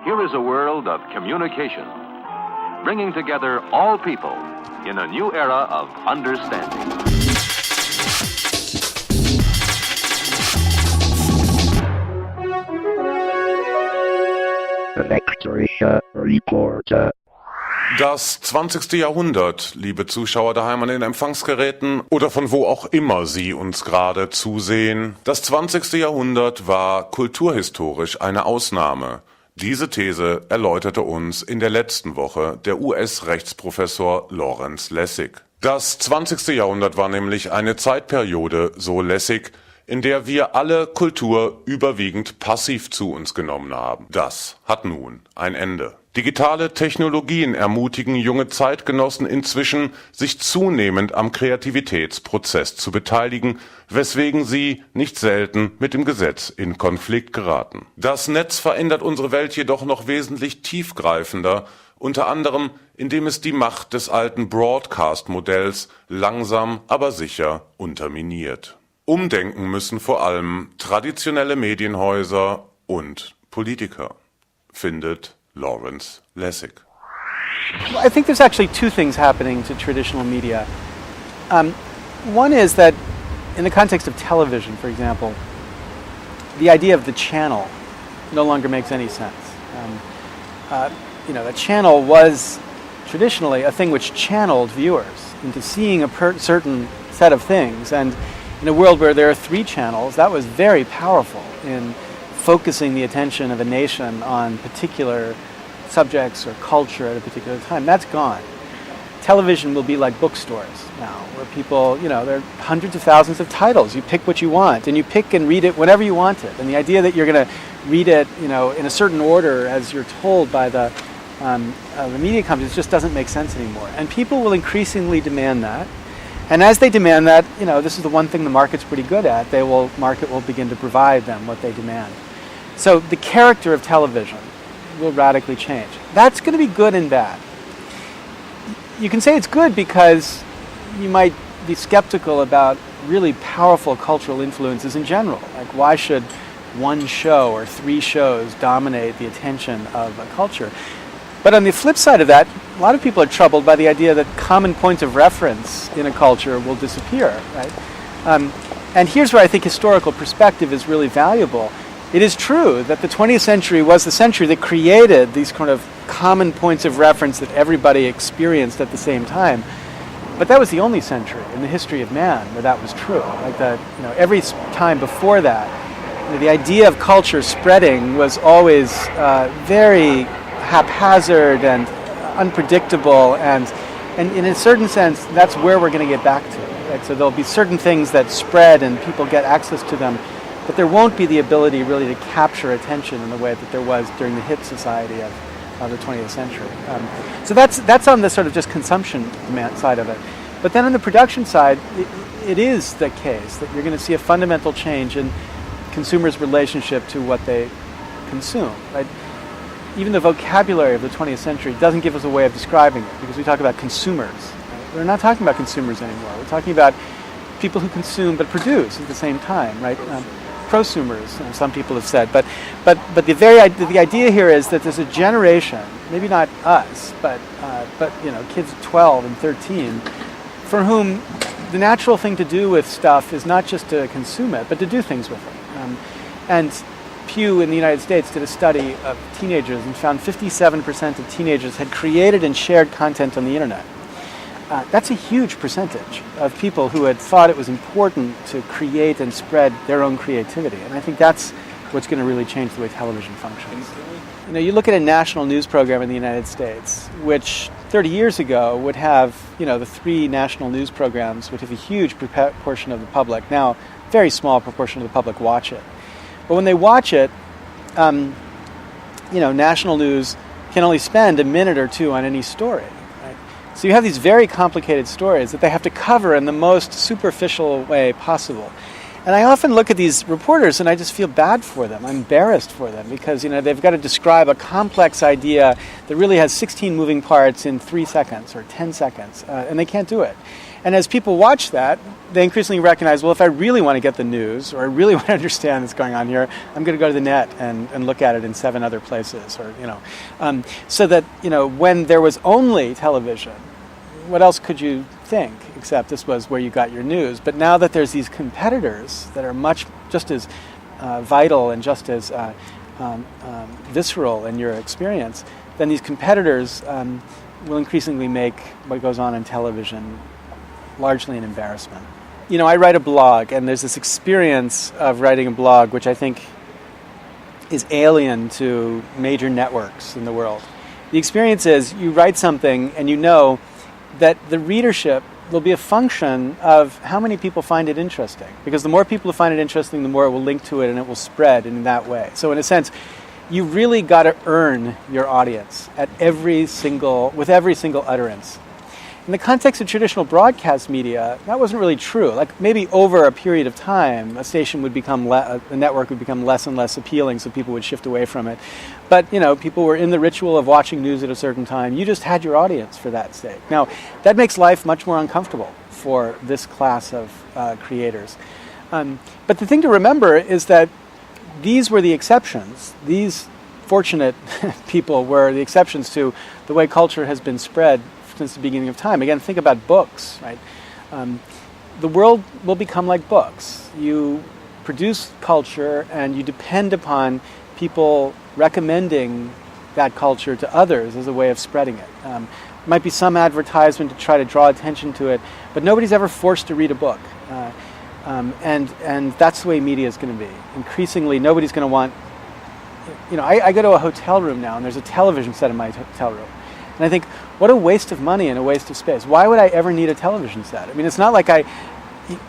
Here is a world of communication, bringing together all people in a new era of understanding. Elektrischer Reporter. Das 20. Jahrhundert, liebe Zuschauer daheim an den Empfangsgeräten oder von wo auch immer Sie uns gerade zusehen. Das 20. Jahrhundert war kulturhistorisch eine Ausnahme. Diese These erläuterte uns in der letzten Woche der US-Rechtsprofessor Lawrence Lessig. Das 20. Jahrhundert war nämlich eine Zeitperiode, so Lessig, in der wir alle Kultur überwiegend passiv zu uns genommen haben. Das hat nun ein Ende. Digitale Technologien ermutigen junge Zeitgenossen inzwischen, sich zunehmend am Kreativitätsprozess zu beteiligen, weswegen sie nicht selten mit dem Gesetz in Konflikt geraten. Das Netz verändert unsere Welt jedoch noch wesentlich tiefgreifender, unter anderem indem es die Macht des alten Broadcast-Modells langsam aber sicher unterminiert. Umdenken müssen vor allem traditionelle Medienhäuser und Politiker, findet Lawrence Lessig. I think there's actually two things happening to traditional media. One is that in the context of television, for example, the idea of the channel no longer makes any sense. The channel was traditionally a thing which channeled viewers into seeing a certain set of things, and in a world where there are three channels, that was very powerful in focusing the attention of a nation on particular subjects or culture at a particular time. That's gone. Television will be like bookstores now, where people, there are hundreds of thousands of titles. You pick what you want, and you pick and read it whenever you want it. And the idea that you're going to read it, in a certain order as you're told by the media companies just doesn't make sense anymore. And people will increasingly demand that. And as they demand that, this is the one thing the market's pretty good at. Market will begin to provide them what they demand. So the character of television will radically change. That's going to be good and bad. You can say it's good because you might be skeptical about really powerful cultural influences in general. Like, why should one show or three shows dominate the attention of a culture? But on the flip side of that, a lot of people are troubled by the idea that common points of reference in a culture will disappear, right? And here's where I think historical perspective is really valuable. It is true that the 20th century was the century that created these kind of common points of reference that everybody experienced at the same time. But that was the only century in the history of man where that was true. Like that, every time before that, the idea of culture spreading was always very haphazard and unpredictable, and in a certain sense, that's where we're going to get back to. Right? So there'll be certain things that spread and people get access to them, but there won't be the ability really to capture attention in the way that there was during the hit society of the 20th century. So that's on the sort of just consumption side of it. But then on the production side, it is the case that you're going to see a fundamental change in consumers' relationship to what they consume. Right? Even the vocabulary of the 20th century doesn't give us a way of describing it, because we talk about consumers. Right? We're not talking about consumers anymore. We're talking about people who consume but produce at the same time, right? Prosumers, some people have said. But the idea here is that there's a generation, maybe not us, but kids 12 and 13, for whom the natural thing to do with stuff is not just to consume it, but to do things with it. And Pew in the United States did a study of teenagers and found 57% of teenagers had created and shared content on the internet. That's a huge percentage of people who had thought it was important to create and spread their own creativity. And I think that's what's going to really change the way television functions. You look at a national news program in the United States, which 30 years ago would have, the three national news programs would have a huge proportion of the public. Now, very small proportion of the public watch it. But when they watch it, national news can only spend a minute or two on any story. Right? So you have these very complicated stories that they have to cover in the most superficial way possible. And I often look at these reporters and I just feel bad for them. I'm embarrassed for them because, they've got to describe a complex idea that really has 16 moving parts in 3 seconds or 10 seconds, and they can't do it. And as people watch that, they increasingly recognize, well, if I really want to get the news, or I really want to understand what's going on here, I'm going to go to the net and look at it in 7 other places, or so that when there was only television, what else could you think except this was where you got your news? But now that there's these competitors that are just as vital and just as visceral in your experience, then these competitors will increasingly make what goes on in television largely an embarrassment. I write a blog, and there's this experience of writing a blog which I think is alien to major networks in the world. The experience is you write something and you know that the readership will be a function of how many people find it interesting. Because the more people who find it interesting, the more it will link to it and it will spread in that way. So in a sense, you really got to earn your audience with every single utterance. In the context of traditional broadcast media, that wasn't really true. Like maybe over a period of time, a station would become, a network would become less and less appealing, so people would shift away from it. But people were in the ritual of watching news at a certain time. You just had your audience for that sake. Now, that makes life much more uncomfortable for this class of creators. But the thing to remember is that these were the exceptions. These fortunate people were the exceptions to the way culture has been spread since the beginning of time. Again, think about books, right? The world will become like books. You produce culture and you depend upon people recommending that culture to others as a way of spreading it. There might be some advertisement to try to draw attention to it, but nobody's ever forced to read a book. And that's the way media is going to be. Increasingly, nobody's going to want... I go to a hotel room now, and there's a television set in my hotel room. And I think, what a waste of money and a waste of space. Why would I ever need a television set? I mean, it's not like I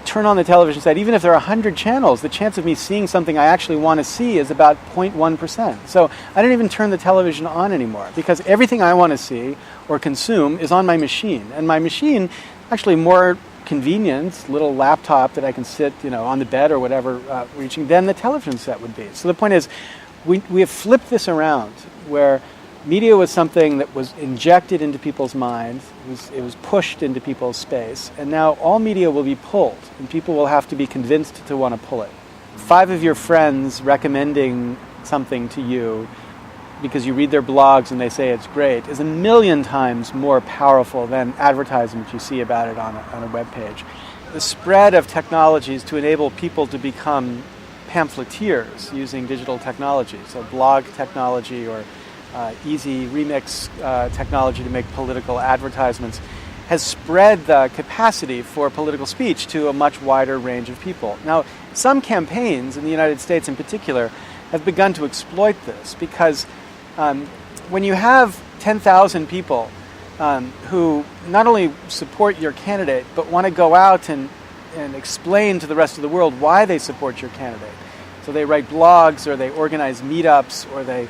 turn on the television set. Even if there are 100 channels, the chance of me seeing something I actually want to see is about 0.1%. So I don't even turn the television on anymore, because everything I want to see or consume is on my machine. And my machine, actually more convenient, little laptop that I can sit on the bed or whatever reaching, than the television set would be. So the point is, we have flipped this around, where media was something that was injected into people's minds, it was pushed into people's space, and now all media will be pulled, and people will have to be convinced to want to pull it. 5 of your friends recommending something to you because you read their blogs and they say it's great is 1,000,000 times more powerful than advertisements you see about it on a web page. The spread of technologies to enable people to become pamphleteers using digital technology, so blog technology or easy remix technology to make political advertisements, has spread the capacity for political speech to a much wider range of people. Now, some campaigns in the United States in particular have begun to exploit this, because when you have 10,000 people who not only support your candidate, but want to go out and explain to the rest of the world why they support your candidate. So they write blogs, or they organize meetups, or they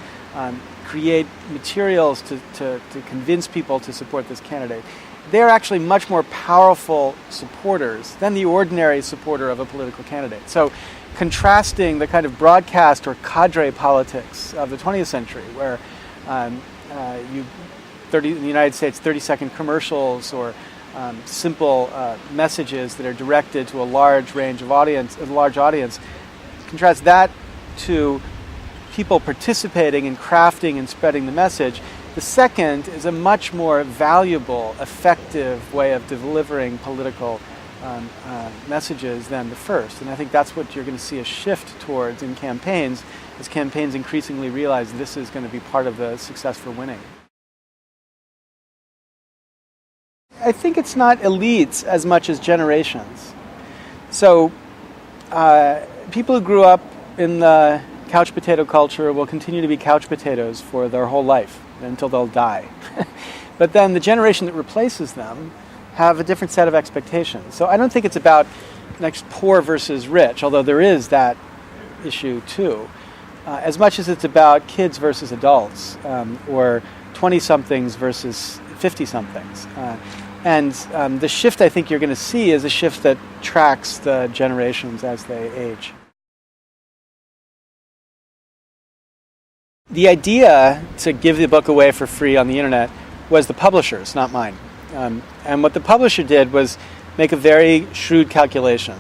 create materials to convince people to support this candidate. They're actually much more powerful supporters than the ordinary supporter of a political candidate. So contrasting the kind of broadcast or cadre politics of the 20th century, where in the United States, 30-second commercials or simple messages that are directed to a large audience, contrast that to people participating in crafting and spreading the message. The second is a much more valuable, effective way of delivering political messages than the first. And I think that's what you're going to see a shift towards in campaigns, as campaigns increasingly realize this is going to be part of the success for winning. I think it's not elites as much as generations. So people who grew up in the couch potato culture will continue to be couch potatoes for their whole life until they'll die. But then the generation that replaces them have a different set of expectations. So I don't think it's about next poor versus rich, although there is that issue too, as much as it's about kids versus adults, or 20-somethings versus 50-somethings. And the shift I think you're going to see is a shift that tracks the generations as they age. The idea to give the book away for free on the internet was the publisher's, not mine. And what the publisher did was make a very shrewd calculation.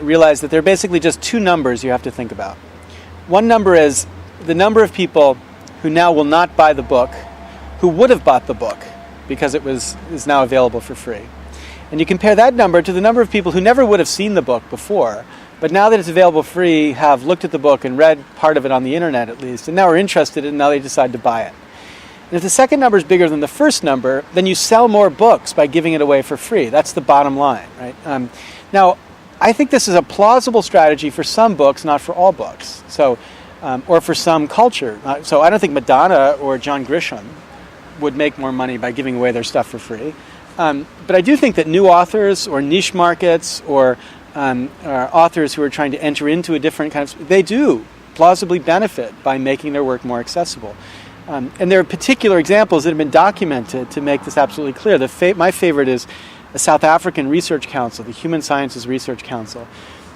Realize that there are basically just two numbers you have to think about. One number is the number of people who now will not buy the book, who would have bought the book because is now available for free. And you compare that number to the number of people who never would have seen the book before, but now that it's available free, have looked at the book and read part of it on the internet at least, and now are interested and now they decide to buy it. And if the second number is bigger than the first number, then you sell more books by giving it away for free. That's the bottom line, right? Now, I think this is a plausible strategy for some books, not for all books. So, or for some culture. So I don't think Madonna or John Grisham would make more money by giving away their stuff for free. But I do think that new authors or niche markets or authors who are trying to enter into a different kind of... They do plausibly benefit by making their work more accessible. And there are particular examples that have been documented to make this absolutely clear. My favorite is a South African research council, the Human Sciences Research Council,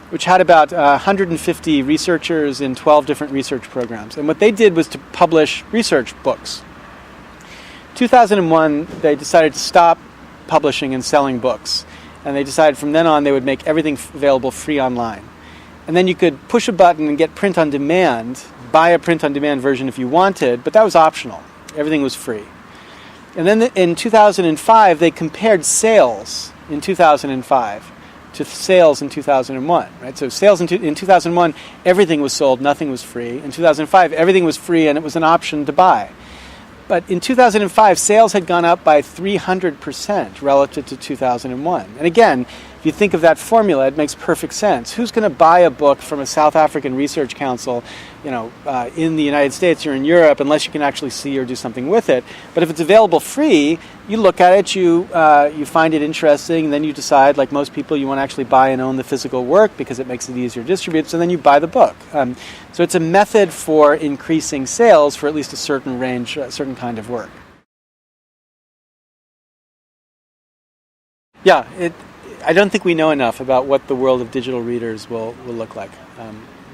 which had about 150 researchers in 12 different research programs. And what they did was to publish research books. 2001, they decided to stop publishing and selling books. And they decided from then on they would make everything available free online. And then you could push a button and get print on demand, buy a print on demand version if you wanted, but that was optional. Everything was free. And then in 2005, they compared sales in 2005 to sales in 2001. Right? So sales in 2001, everything was sold, nothing was free. In 2005, everything was free and it was an option to buy. But in 2005, sales had gone up by 300% relative to 2001. And again, if you think of that formula, it makes perfect sense. Who's going to buy a book from a South African research council, in the United States or in Europe, unless you can actually see or do something with it? But if it's available free, you look at it, you find it interesting, and then you decide, like most people, you want to actually buy and own the physical work because it makes it easier to distribute, so then you buy the book. So it's a method for increasing sales for at least a certain range, a certain kind of work. Yeah, I don't think we know enough about what the world of digital readers will look like.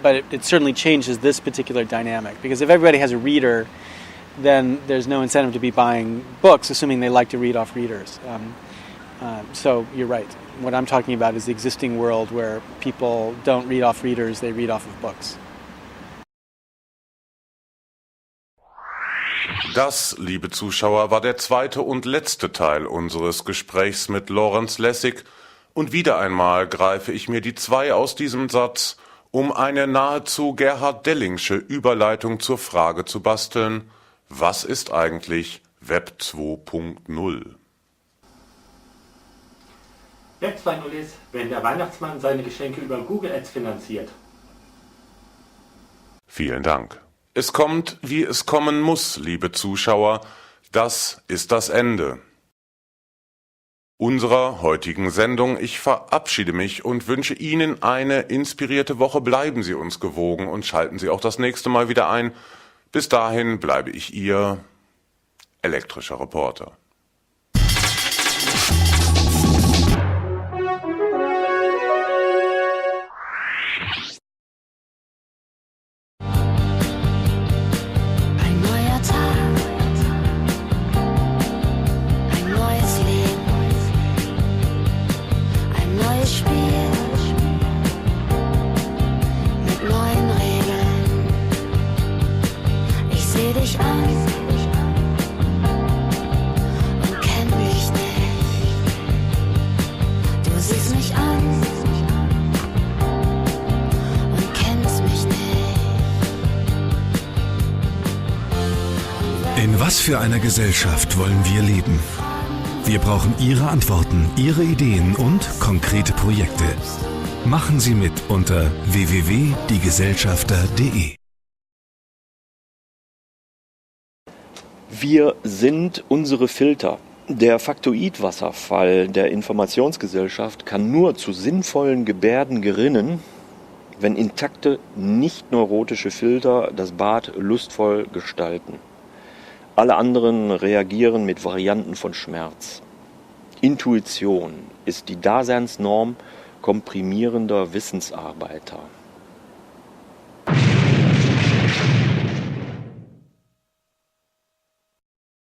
But it certainly changes this particular dynamic. Because if everybody has a reader, then there's no incentive to be buying books, assuming they like to read off readers. So you're right. What I'm talking about is the existing world where people don't read off readers, they read off of books. Das, liebe Zuschauer, war der zweite und letzte Teil unseres Gesprächs mit Lawrence Lessig. Und wieder einmal greife ich mir die 2 aus diesem Satz, um eine nahezu Gerhard Dellingsche Überleitung zur Frage zu basteln: Was ist eigentlich Web 2.0? Web 2.0 ist, wenn der Weihnachtsmann seine Geschenke über Google Ads finanziert. Vielen Dank. Es kommt, wie es kommen muss, liebe Zuschauer. Das ist das Ende unserer heutigen Sendung. Ich verabschiede mich und wünsche Ihnen eine inspirierte Woche. Bleiben Sie uns gewogen und schalten Sie auch das nächste Mal wieder ein. Bis dahin bleibe ich Ihr elektrischer Reporter. In was für einer Gesellschaft wollen wir leben? Wir brauchen Ihre Antworten, Ihre Ideen und konkrete Projekte. Machen Sie mit unter www.diegesellschafter.de. Wir sind unsere Filter. Der Faktoid-Wasserfall der Informationsgesellschaft kann nur zu sinnvollen Gebärden gerinnen, wenn intakte, nicht neurotische Filter das Bad lustvoll gestalten. Alle anderen reagieren mit Varianten von Schmerz. Intuition ist die Daseinsnorm komprimierender Wissensarbeiter.